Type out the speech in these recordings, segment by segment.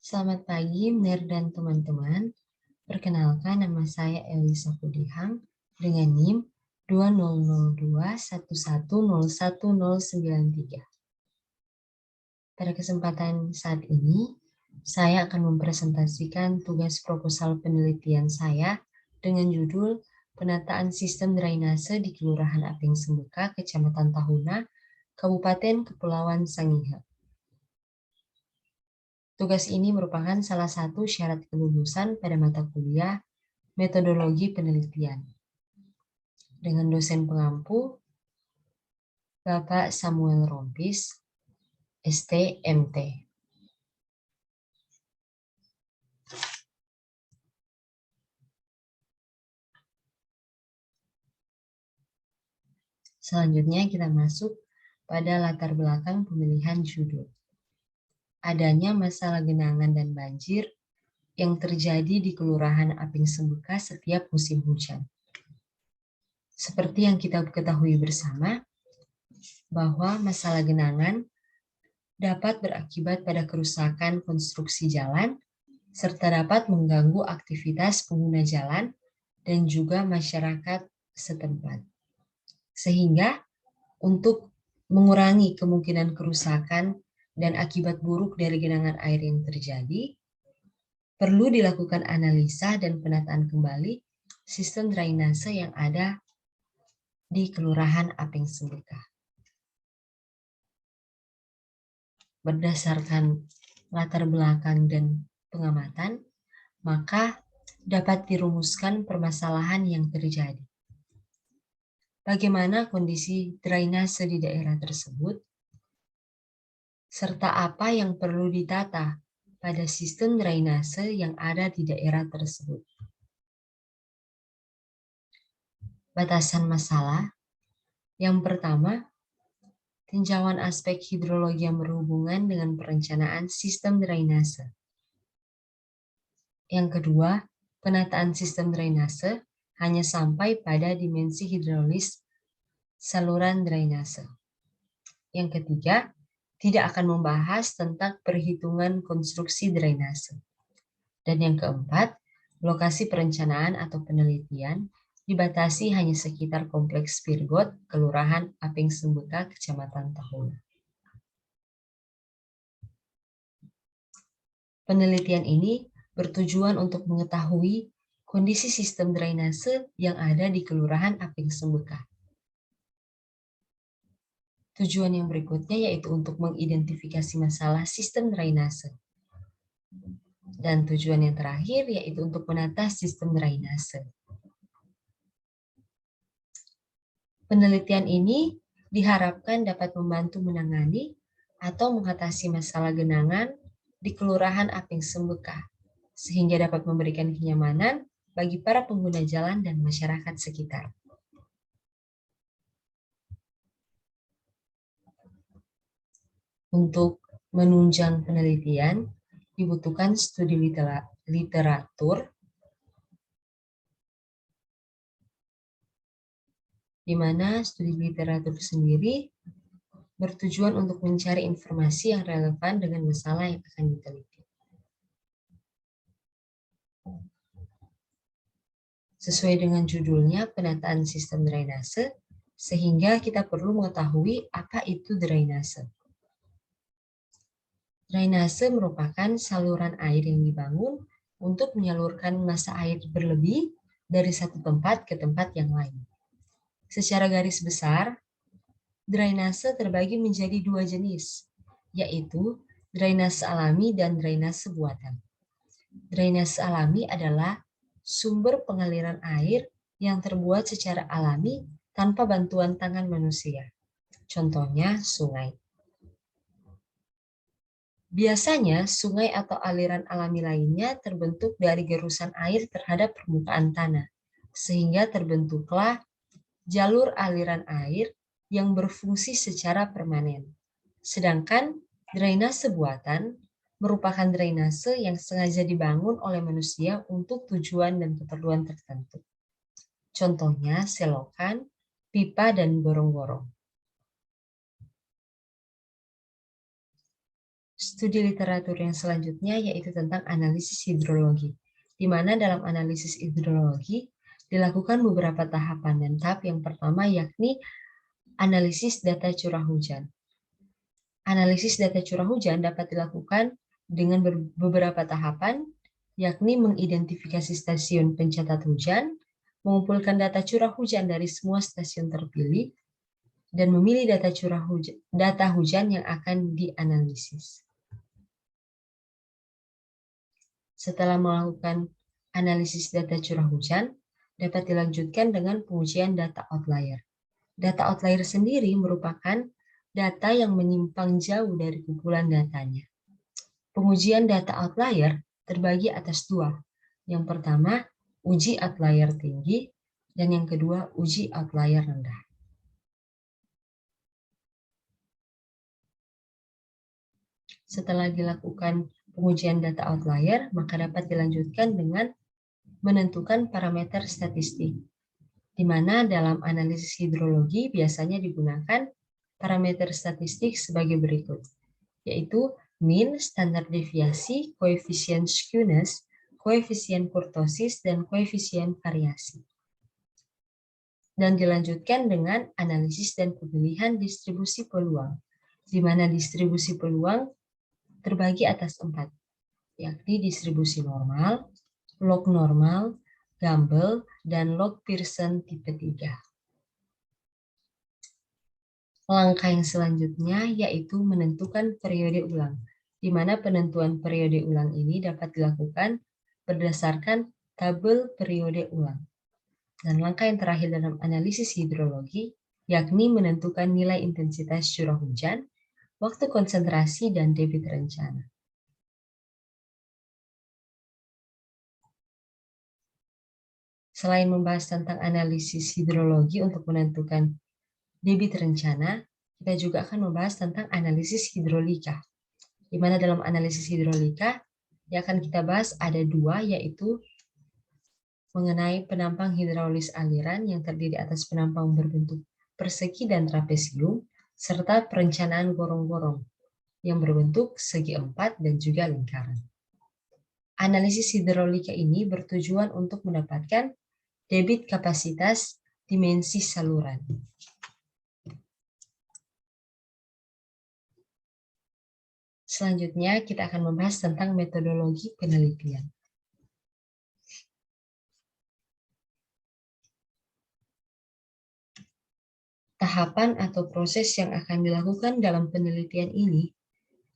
Selamat pagi, Mir dan teman-teman. Perkenalkan, nama saya Elisa Pudihang dengan NIM 200211011093. Pada kesempatan saat ini, saya akan mempresentasikan tugas proposal penelitian saya dengan judul Penataan Sistem Drainase di Kelurahan Aping Sembuka, Kecamatan Tahuna, Kabupaten Kepulauan Sangihe. Tugas ini merupakan salah satu syarat kelulusan pada mata kuliah Metodologi Penelitian. Dengan dosen pengampu, Bapak Samuel Rompis, ST.MT. Selanjutnya kita masuk pada latar belakang pemilihan judul. Adanya masalah genangan dan banjir yang terjadi di Kelurahan Aping Sembuka setiap musim hujan. Seperti yang kita ketahui bersama, bahwa masalah genangan dapat berakibat pada kerusakan konstruksi jalan, serta dapat mengganggu aktivitas pengguna jalan dan juga masyarakat setempat. Sehingga untuk mengurangi kemungkinan kerusakan dan akibat buruk dari genangan air yang terjadi, perlu dilakukan analisa dan penataan kembali sistem drainase yang ada di Kelurahan Aping Sembuka. Berdasarkan latar belakang dan pengamatan, maka dapat dirumuskan permasalahan yang terjadi. Bagaimana kondisi drainase di daerah tersebut, serta apa yang perlu ditata pada sistem drainase yang ada di daerah tersebut. Batasan masalah. Yang pertama, tinjauan aspek hidrologi yang berhubungan dengan perencanaan sistem drainase. Yang kedua, penataan sistem drainase hanya sampai pada dimensi hidrolis saluran drainase. Yang ketiga, tidak akan membahas tentang perhitungan konstruksi drainase. Dan yang keempat, lokasi perencanaan atau penelitian dibatasi hanya sekitar kompleks Pirgot, Kelurahan Aping Sembuka, Kecamatan Tahuna. Penelitian ini bertujuan untuk mengetahui kondisi sistem drainase yang ada di Kelurahan Aping Sembuka. Tujuan yang berikutnya yaitu untuk mengidentifikasi masalah sistem drainase. Dan tujuan yang terakhir yaitu untuk menata sistem drainase. Penelitian ini diharapkan dapat membantu menangani atau mengatasi masalah genangan di Kelurahan Aping Sembuka, sehingga dapat memberikan kenyamanan bagi para pengguna jalan dan masyarakat sekitar. Untuk menunjang penelitian, dibutuhkan studi literatur, di mana studi literatur sendiri bertujuan untuk mencari informasi yang relevan dengan masalah yang akan diteliti. Sesuai dengan judulnya, penataan sistem drainase, sehingga kita perlu mengetahui apa itu drainase. Drainase merupakan saluran air yang dibangun untuk menyalurkan massa air berlebih dari satu tempat ke tempat yang lain. Secara garis besar, drainase terbagi menjadi dua jenis, yaitu drainase alami dan drainase buatan. Drainase alami adalah sumber pengaliran air yang terbuat secara alami tanpa bantuan tangan manusia. Contohnya sungai. Biasanya sungai atau aliran alami lainnya terbentuk dari gerusan air terhadap permukaan tanah, sehingga terbentuklah jalur aliran air yang berfungsi secara permanen. Sedangkan drainase buatan merupakan drainase yang sengaja dibangun oleh manusia untuk tujuan dan keperluan tertentu. Contohnya selokan, pipa, dan gorong-gorong. studi literatur yang selanjutnya yaitu tentang analisis hidrologi, di mana dalam analisis hidrologi dilakukan beberapa tahapan, dan tahap yang pertama yakni analisis data curah hujan. Analisis data curah hujan dapat dilakukan dengan beberapa tahapan, yakni mengidentifikasi stasiun pencatat hujan, mengumpulkan data curah hujan dari semua stasiun terpilih, dan memilih data hujan yang akan dianalisis. Setelah melakukan analisis data curah hujan, dapat dilanjutkan dengan pengujian data outlier. Data outlier sendiri merupakan data yang menyimpang jauh dari kumpulan datanya. Pengujian data outlier terbagi atas dua. Yang pertama, uji outlier tinggi, dan yang kedua, uji outlier rendah. Setelah dilakukan pengujian data outlier, maka dapat dilanjutkan dengan menentukan parameter statistik, di mana dalam analisis hidrologi biasanya digunakan parameter statistik sebagai berikut, yaitu mean, standar deviasi, koefisien skewness, koefisien kurtosis, dan koefisien variasi. Dan dilanjutkan dengan analisis dan pemilihan distribusi peluang, di mana distribusi peluang terbagi atas 4, yakni distribusi normal, log normal, Gumbel, dan log Pearson tipe 3. Langkah yang selanjutnya yaitu menentukan periode ulang, di mana penentuan periode ulang ini dapat dilakukan berdasarkan tabel periode ulang. Dan langkah yang terakhir dalam analisis hidrologi, yakni menentukan nilai intensitas curah hujan, waktu konsentrasi, dan debit rencana. Selain membahas tentang analisis hidrologi untuk menentukan debit rencana, kita juga akan membahas tentang analisis hidrolika. Di mana dalam analisis hidrolika yang akan kita bahas ada dua, yaitu mengenai penampang hidraulis aliran yang terdiri atas penampang berbentuk persegi dan trapesium, serta perencanaan gorong-gorong yang berbentuk segi empat dan juga lingkaran. Analisis hidrolika ini bertujuan untuk mendapatkan debit kapasitas dimensi saluran. Selanjutnya, kita akan membahas tentang metodologi penelitian. Tahapan atau proses yang akan dilakukan dalam penelitian ini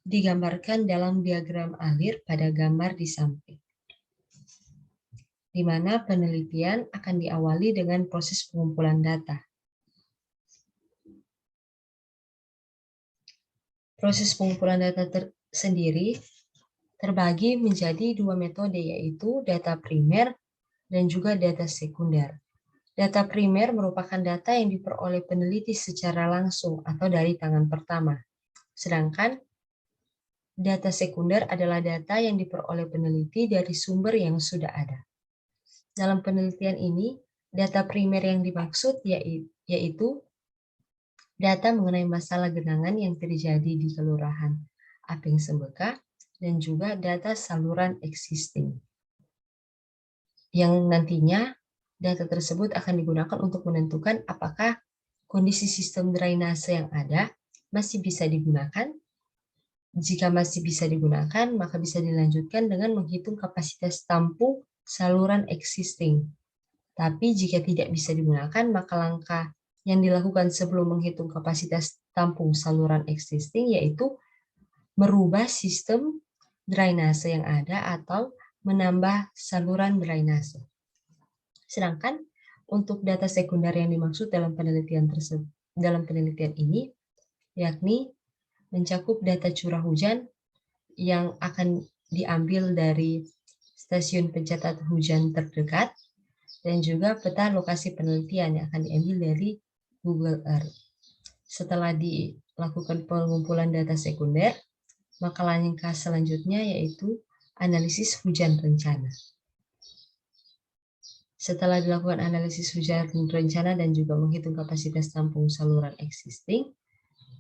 digambarkan dalam diagram alir pada gambar di samping, di mana penelitian akan diawali dengan proses pengumpulan data. Proses pengumpulan data sendiri terbagi menjadi dua metode, yaitu data primer dan juga data sekunder. Data primer merupakan data yang diperoleh peneliti secara langsung atau dari tangan pertama. Sedangkan data sekunder adalah data yang diperoleh peneliti dari sumber yang sudah ada. Dalam penelitian ini, data primer yang dimaksud yaitu data mengenai masalah genangan yang terjadi di Kelurahan Aping Sembeka dan juga data saluran existing, yang nantinya data tersebut akan digunakan untuk menentukan apakah kondisi sistem drainase yang ada masih bisa digunakan. Jika masih bisa digunakan, maka bisa dilanjutkan dengan menghitung kapasitas tampung saluran existing. Tapi jika tidak bisa digunakan, maka langkah yang dilakukan sebelum menghitung kapasitas tampung saluran existing yaitu merubah sistem drainase yang ada atau menambah saluran drainase. Sedangkan untuk data sekunder yang dimaksud dalam penelitian ini yakni mencakup data curah hujan yang akan diambil dari stasiun pencatat hujan terdekat dan juga peta lokasi penelitian yang akan diambil dari Google Earth. Setelah dilakukan pengumpulan data sekunder, maka langkah selanjutnya yaitu analisis hujan rencana. Setelah dilakukan analisis hujan rencana dan juga menghitung kapasitas tampung saluran existing,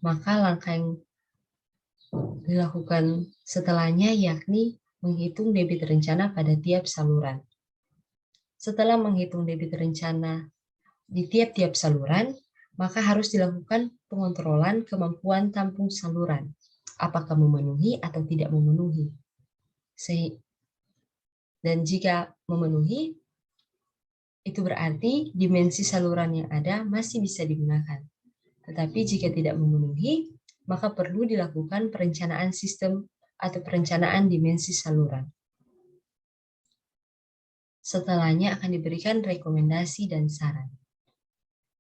maka langkah yang dilakukan setelahnya, yakni menghitung debit rencana pada tiap saluran. Setelah menghitung debit rencana di tiap-tiap saluran, maka harus dilakukan pengontrolan kemampuan tampung saluran, apakah memenuhi atau tidak memenuhi. Dan jika memenuhi, itu berarti dimensi saluran yang ada masih bisa digunakan. Tetapi jika tidak memenuhi, maka perlu dilakukan perencanaan sistem atau perencanaan dimensi saluran. Setelahnya akan diberikan rekomendasi dan saran.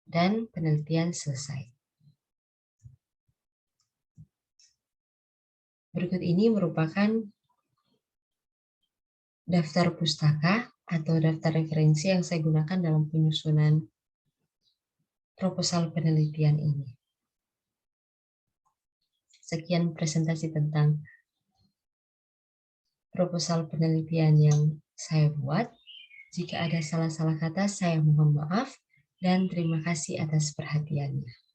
Dan penelitian selesai. Berikut ini merupakan daftar pustaka atau daftar referensi yang saya gunakan dalam penyusunan proposal penelitian ini. Sekian presentasi tentang proposal penelitian yang saya buat. Jika ada salah-salah kata, saya mohon maaf dan terima kasih atas perhatiannya.